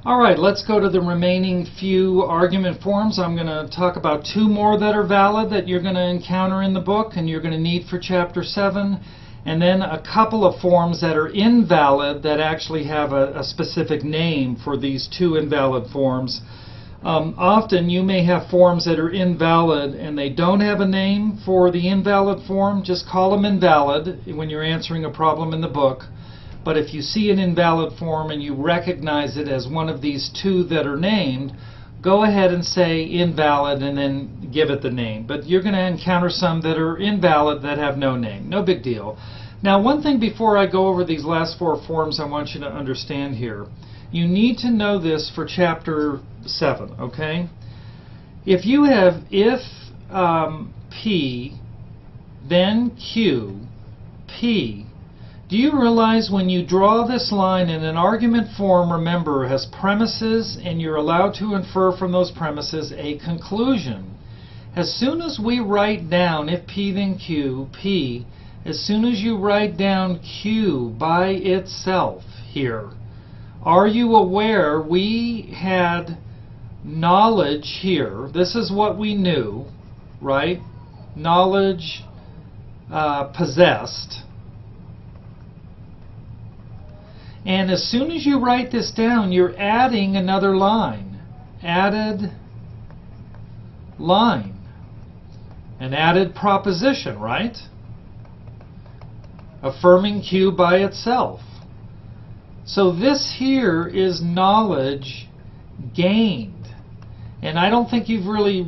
All right, let's go to the remaining few argument forms. I'm going to talk about 2 more that are valid that you're going to encounter in the book and you're going to need for Chapter 7. And then a couple of forms that are invalid that actually have a specific name for these 2 invalid forms. Often you may have forms that are invalid and they don't have a name for the invalid form. Just call them invalid when you're answering a problem in the book. But if you see an invalid form and you recognize it as one of these 2 that are named, go ahead and say invalid and then give it the name. But you're going to encounter some that are invalid that have no name. No big deal. Now, one thing before I go over these last 4 forms I want you to understand here. You need to know this for Chapter 7, okay? If you have if P, then Q, P, do you realize when you draw this line in an argument form, remember, has premises and you're allowed to infer from those premises a conclusion. As soon as we write down if P then Q, P, as soon as you write down Q by itself here, are you aware we had knowledge here? This is what we knew, right? Knowledge possessed. And as soon as you write this down, you're adding another line. Added line. An added proposition, right? Affirming Q by itself. So this here is knowledge gained. And I don't think you've really,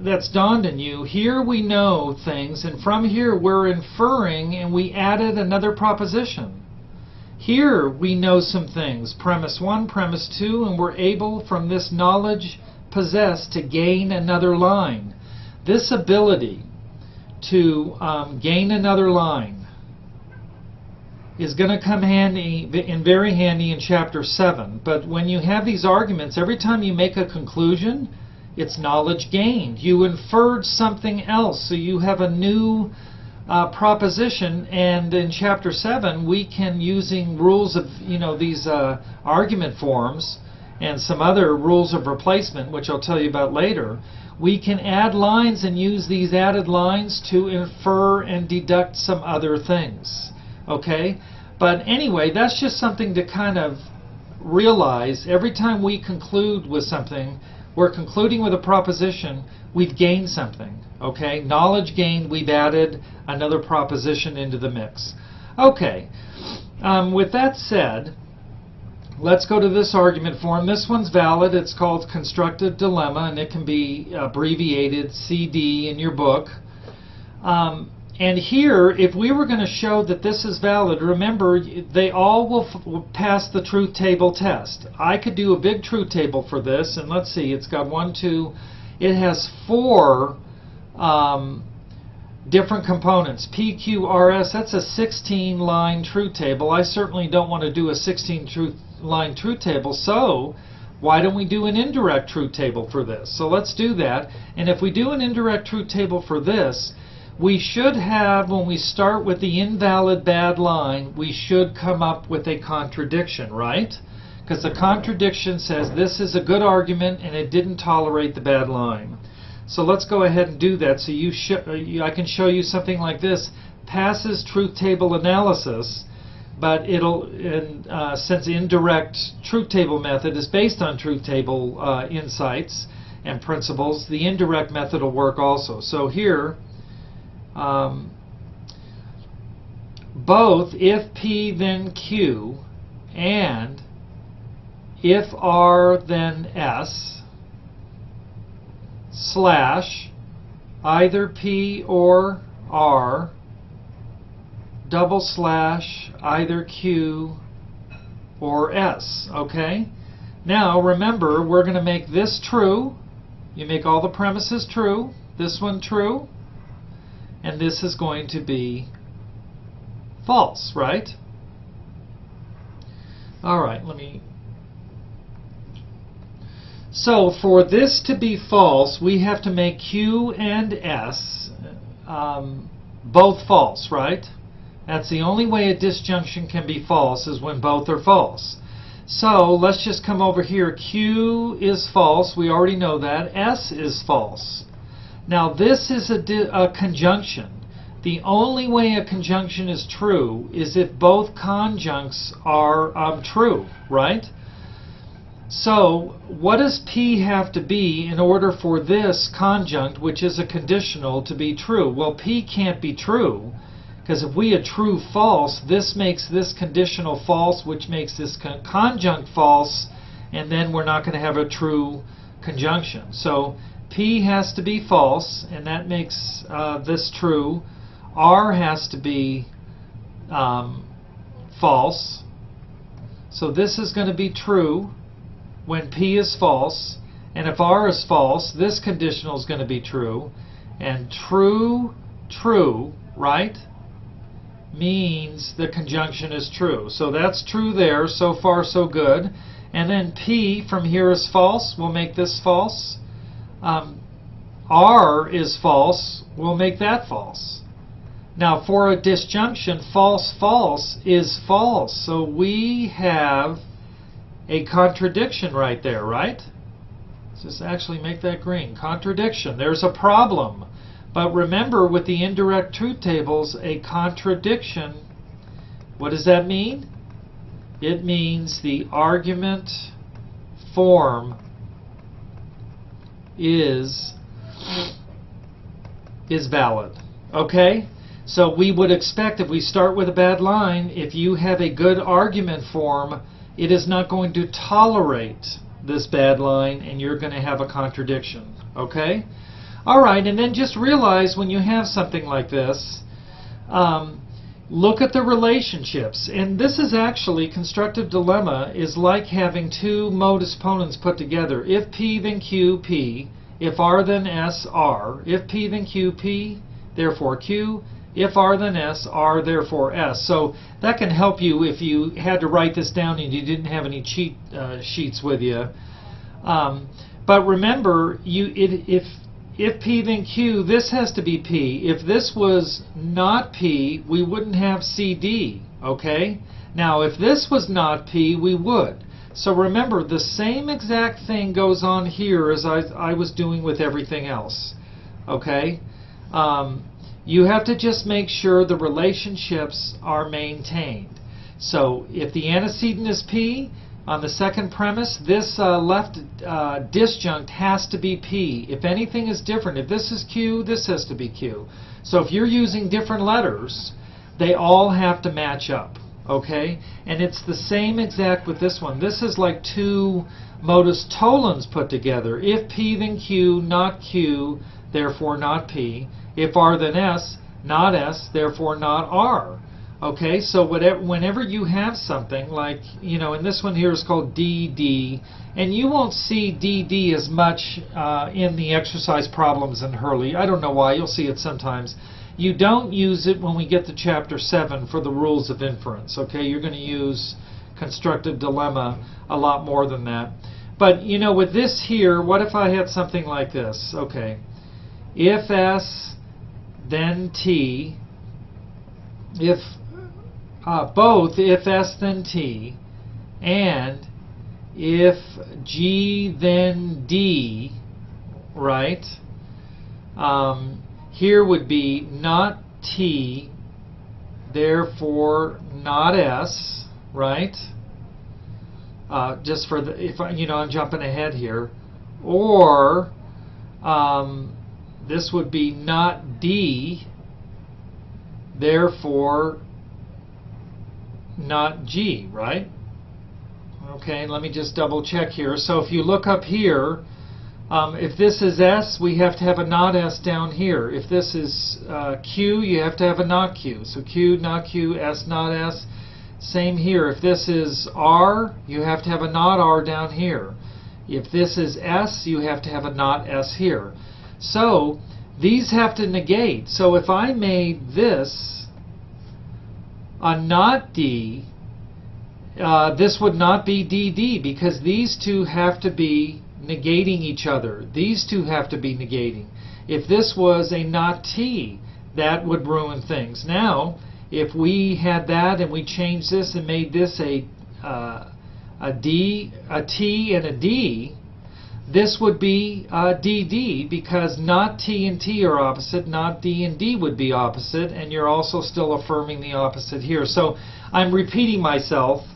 that's dawned on you. Here we know things, and from here we're inferring, and we added another proposition. Here we know some things, premise 1, premise 2, and we're able from this knowledge possessed to gain another line. This ability to gain another line is going to come very handy in Chapter 7. But when you have these arguments, every time you make a conclusion, it's knowledge gained. You inferred something else, so you have a new proposition, and in Chapter 7 we can, using rules of these argument forms and some other rules of replacement, which I'll tell you about later, we can add lines and use these added lines to infer and deduct some other things. Okay? But anyway, that's just something to kind of realize. Every time we conclude with something, we're concluding with a proposition, we've gained something. Okay, knowledge gained, we've added another proposition into the mix. Okay, with that said, let's go to this argument form. This one's valid. It's called constructive dilemma, and it can be abbreviated CD in your book. And here, if we were going to show that this is valid, remember, they all will pass the truth table test. I could do a big truth table for this, and let's see, it's got 1, 2, it has 4 different components. PQRS, that's a 16-line truth table. I certainly don't want to do a 16-line truth table, so why don't we do an indirect truth table for this? So let's do that. And if we do an indirect truth table for this, we should have, when we start with the invalid bad line, we should come up with a contradiction, right? Because the contradiction says this is a good argument and it didn't tolerate the bad line. So let's go ahead and do that. So I can show you something like this. Passes truth table analysis, but it'll, since indirect truth table method is based on truth table insights and principles, the indirect method will work also. So here, both if P then Q and if R then S slash either P or R double slash either Q or S. Okay? Now remember, we're going to make this true. You make all the premises true. This one true. And this is going to be false, right? All right, So for this to be false, we have to make Q and S both false, right? That's the only way a disjunction can be false, is when both are false. So let's just come over here. Q is false. We already know that. S is false. Now this is a conjunction. The only way a conjunction is true is if both conjuncts are true, right? So what does P have to be in order for this conjunct, which is a conditional, to be true? Well, P can't be true, because if we had true false, this makes this conditional false, which makes this conjunct false, and then we're not going to have a true conjunction. So P has to be false, and that makes this true. R has to be false. So this is going to be true when P is false. And if R is false, this conditional is going to be true. And true, true, right, means the conjunction is true. So that's true there. So far, so good. And then P from here is false. We'll make this false. R is false. We'll make that false. Now for a disjunction, false, false is false. So we have a contradiction right there, right? Let's just actually make that green. Contradiction. There's a problem. But remember, with the indirect truth tables, a contradiction, what does that mean? It means the argument form is valid. Okay? So we would expect, if we start with a bad line, if you have a good argument form, it is not going to tolerate this bad line, and you're going to have a contradiction. Okay? All right, and then just realize when you have something like this, look at the relationships. And this is actually, constructive dilemma is like having two modus ponens put together. If P, then Q, P. If R, then S, R. If P, then Q, P, therefore Q. If R, then S, R, therefore S. So that can help you if you had to write this down and you didn't have any cheat sheets with you. But remember, if P, then Q, this has to be P. If this was not P, we wouldn't have CD, okay? Now, if this was not P, we would. So remember, the same exact thing goes on here as I was doing with everything else, okay? You have to just make sure the relationships are maintained. So if the antecedent is P, on the second premise, this left disjunct has to be P. If anything is different, if this is Q, this has to be Q. So if you're using different letters, they all have to match up, okay? And it's the same exact with this one. This is like two modus tollens put together. If P, then Q, not Q, therefore not P. If R, then S, not S, therefore not R. Okay, so whenever you have something like, you know, and this one here is called DD, and you won't see DD as much in the exercise problems in Hurley. I don't know why. You'll see it sometimes. You don't use it when we get to Chapter 7 for the rules of inference. Okay, you're going to use constructive dilemma a lot more than that. But, you know, with this here, what if I had something like this? Okay, if S, then T, if both if S then T, and if G then D, right? Here would be not T, therefore not S, right? Just for the, if you know, I'm jumping ahead here, or this would be not D, therefore not G, right? Okay, let me just double check here. So if you look up here, if this is S, we have to have a not S down here. If this is Q, you have to have a not Q. So Q, not Q, S, not S. Same here. If this is R, you have to have a not R down here. If this is S, you have to have a not S here. So these have to negate. So if I made this a not D, this would not be DD, because these two have to be negating each other. These two have to be negating. If this was a not T, that would ruin things. Now, if we had that and we changed this and made this a a D, a T, and a D, this would be DD, because not T and T are opposite, not D and D would be opposite, and you're also still affirming the opposite here. So I'm repeating myself,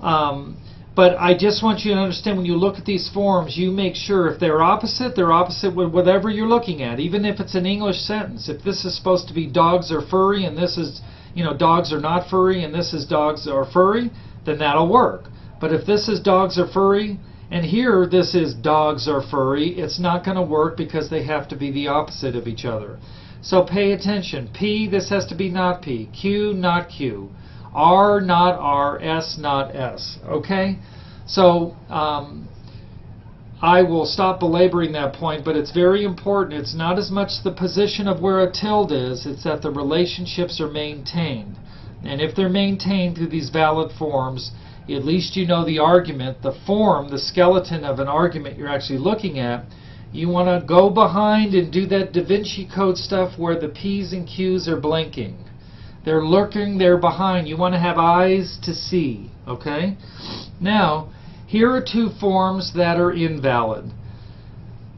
but I just want you to understand, when you look at these forms, you make sure if they're opposite with whatever you're looking at, even if it's an English sentence. If this is supposed to be dogs are furry, and this is, dogs are not furry, and this is dogs are furry, then that'll work. But if this is dogs are furry, and here this is dogs are furry, it's not going to work because they have to be the opposite of each other. So pay attention. P, this has to be not P. Q, not Q. R, not R. S, not S. Okay? So I will stop belaboring that point, but it's very important. It's not as much the position of where a tilde is, it's that the relationships are maintained. And if they're maintained through these valid forms, at least you know the argument, the form, the skeleton of an argument you're actually looking at. You want to go behind and do that Da Vinci Code stuff where the P's and Q's are blinking. They're lurking, they're behind. You want to have eyes to see. Okay? Now, here are two forms that are invalid.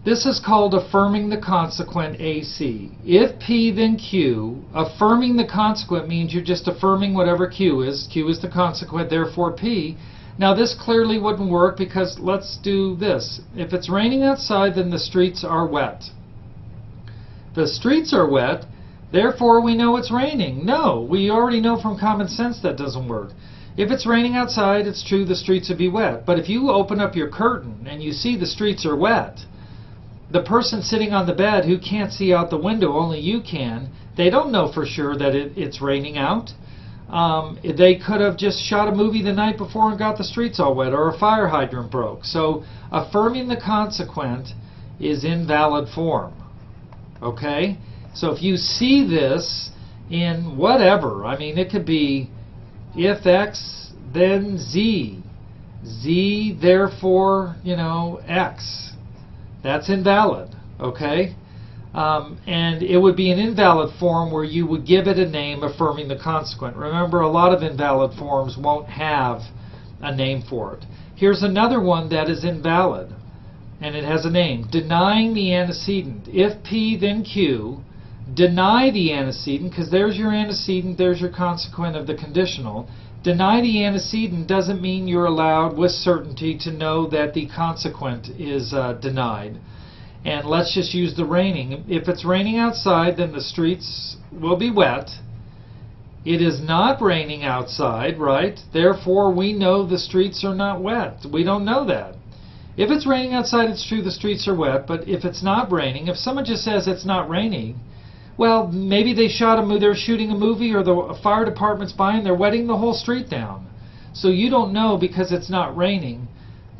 This is called affirming the consequent AC. If P, then Q. Affirming the consequent means you're just affirming whatever Q is. Q is the consequent, therefore P. Now this clearly wouldn't work, because let's do this. If it's raining outside, then the streets are wet. The streets are wet, therefore we know it's raining. No, we already know from common sense that doesn't work. If it's raining outside, it's true the streets would be wet. But if you open up your curtain and you see the streets are wet, the person sitting on the bed who can't see out the window, only you can, they don't know for sure that it's raining out. They could have just shot a movie the night before and got the streets all wet, or a fire hydrant broke. So affirming the consequent is invalid form. Okay? So if you see this in whatever, I mean, it could be if X, then Z. Z, therefore, X. That's invalid, okay? And it would be an invalid form where you would give it a name affirming the consequent. Remember, a lot of invalid forms won't have a name for it. Here's another one that is invalid, and it has a name. Denying the antecedent. If P, then Q. Deny the antecedent, because there's your antecedent, there's your consequent of the conditional. Deny the antecedent doesn't mean you're allowed with certainty to know that the consequent is denied. And let's just use the raining. If it's raining outside, then the streets will be wet. It is not raining outside, right? Therefore, we know the streets are not wet. We don't know that. If it's raining outside, it's true the streets are wet. But if it's not raining, if someone just says it's not raining, well, maybe they they're shooting a movie, or the fire department's by and they're wetting the whole street down. So you don't know, because it's not raining,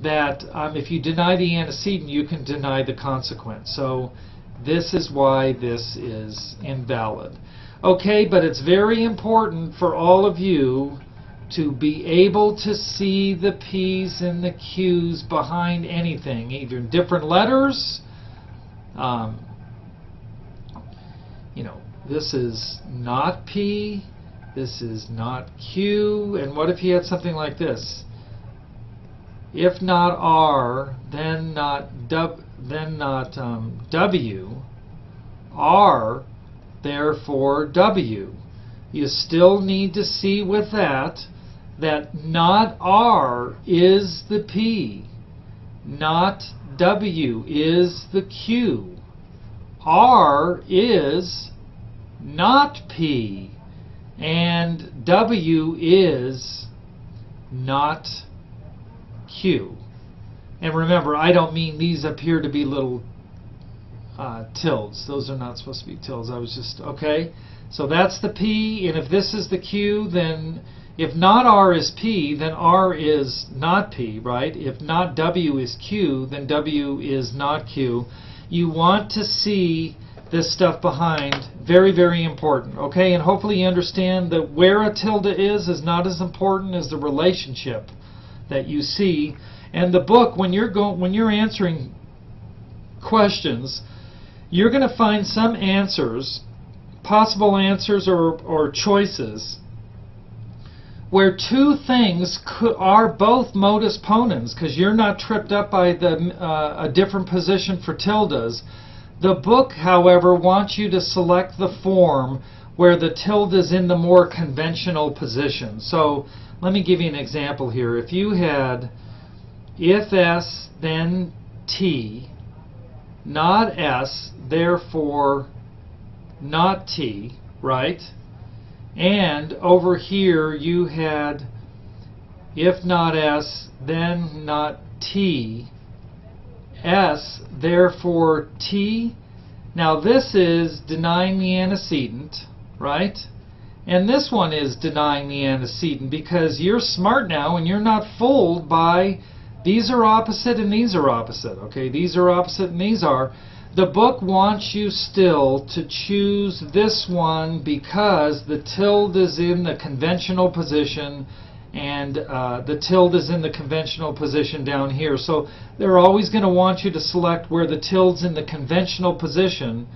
that if you deny the antecedent, you can deny the consequent. So this is why this is invalid. Okay, but it's very important for all of you to be able to see the P's and the Q's behind anything, either different letters. This is not P, this is not Q, and what if you had something like this? If not R, then not W, R, therefore W. You still need to see with that not R is the P, not W is the Q. R is not P, and W is not Q. And remember, I don't mean these appear to be little tildes. Those are not supposed to be tildes. I was just, okay? So that's the P, and if this is the Q, then if not R is P, then R is not P, right? If not W is Q, then W is not Q. You want to see this stuff behind. Very, very important. Okay, and hopefully you understand that where a tilde is not as important as the relationship that you see. And the book, when you're answering questions, you're going to find some answers, possible answers or choices, where two things are both modus ponens, because you're not tripped up by a different position for tildes. The book, however, wants you to select the form where the tilde is in the more conventional position. So let me give you an example here. If you had if S then T, not S, therefore not T, right? And over here you had if not S, then not T, S, therefore T. Now this is denying the antecedent, right? And this one is denying the antecedent, because you're smart now and you're not fooled by these are opposite and these are opposite. Okay, these are opposite and these are. The book wants you still to choose this one because the tilde is in the conventional position, and the tilde is in the conventional position down here. So they're always going to want you to select where the tilde's in the conventional position.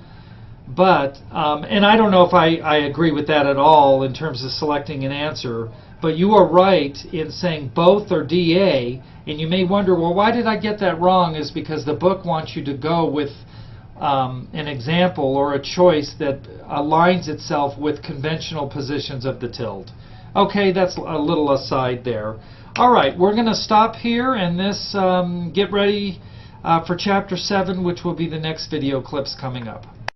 But, and I don't know if I agree with that at all in terms of selecting an answer, but you are right in saying both are DA, and you may wonder, well, why did I get that wrong? Is because the book wants you to go with an example or a choice that aligns itself with conventional positions of the tilde. Okay, that's a little aside there. All right, we're going to stop here, and this get ready for Chapter 7, which will be the next video clips coming up.